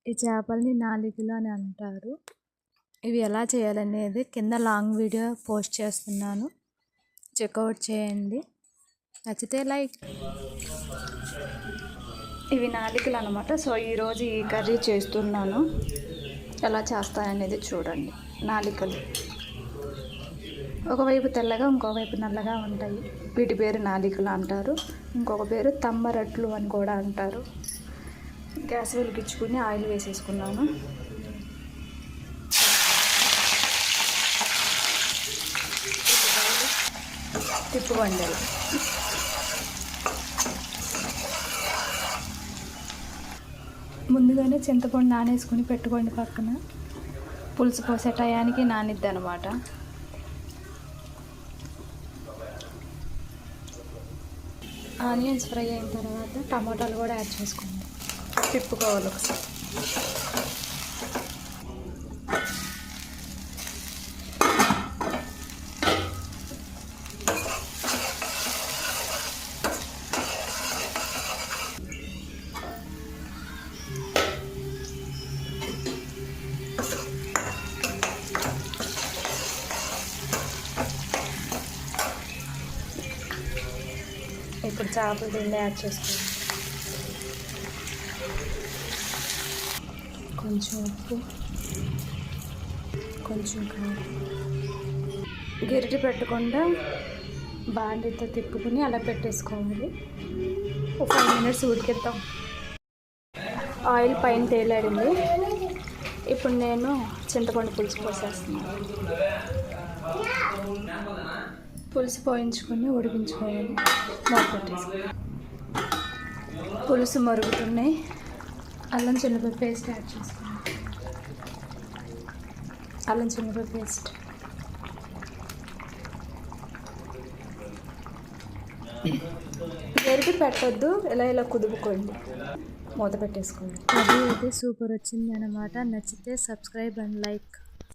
ఈ చేపల్ని నాలికలు అని అంటారు. ఇవి ఎలా చేయాలనేది కింద లాంగ్ వీడియో పోస్ట్ చేస్తున్నాను, చెక్అవుట్ చేయండి. నచ్చితే లైక్. ఇవి నాలికలు అనమాట. సో ఈరోజు ఈ కర్రీ చేస్తున్నాను. ఎలా చేస్తాననేది చూడండి. నాలికలు ఒకవైపు తెల్లగా ఇంకోవైపు నల్లగా ఉంటాయి. వీటి పేరు నాలికలు అంటారు. ఇంకొక పేరు తమ్మరట్లు అని కూడా అంటారు. గ్యాస్ వెలిగించుకుని ఆయిల్ వేసేసుకున్నాను. తిప్పుబండలు ముందుగానే చింతపండు నానేసుకుని పెట్టుకోండి పక్కన. పులుసు పోసే టయానికి నానిద్ది అనమాట. ఆనియన్స్ ఫ్రై అయిన తర్వాత టమాటాలు కూడా యాడ్ చేసుకోండి. తిప్పుకోవాలి ఒకసారి. ఇప్పుడు చేపల పిండి యాడ్ చేసుకోవాలి. కొంచెం ఉప్పు, కొంచెం కారం. గిరిటి పెట్టకుండా బాండితో తిప్పుకుని అలా పెట్టేసుకోవాలి. ఒక 5 minutes ఉడికిద్దాం. ఆయిల్ పైన తేలాడింది. ఇప్పుడు నేను చింతపండు పులుసు పోసేస్తున్నాను. పులుసు పోయించుకొని ఉడికించుకోవాలి. పెట్టేసుకోవాలి. పులుసు మరుగుతున్నాయి. అల్లం చిన్నపాయ పేస్ట్ యాడ్ చేసుకోండి. అల్లం చిన్నపాయ పేస్ట్. గరిటె పెట్టద్దు, ఇలా కుదుపుకోండి. మూత పెట్టేసుకోండి. అది సూపర్ వచ్చింది అన్నమాట. నచ్చితే సబ్స్క్రైబ్ అండ్ లైక్.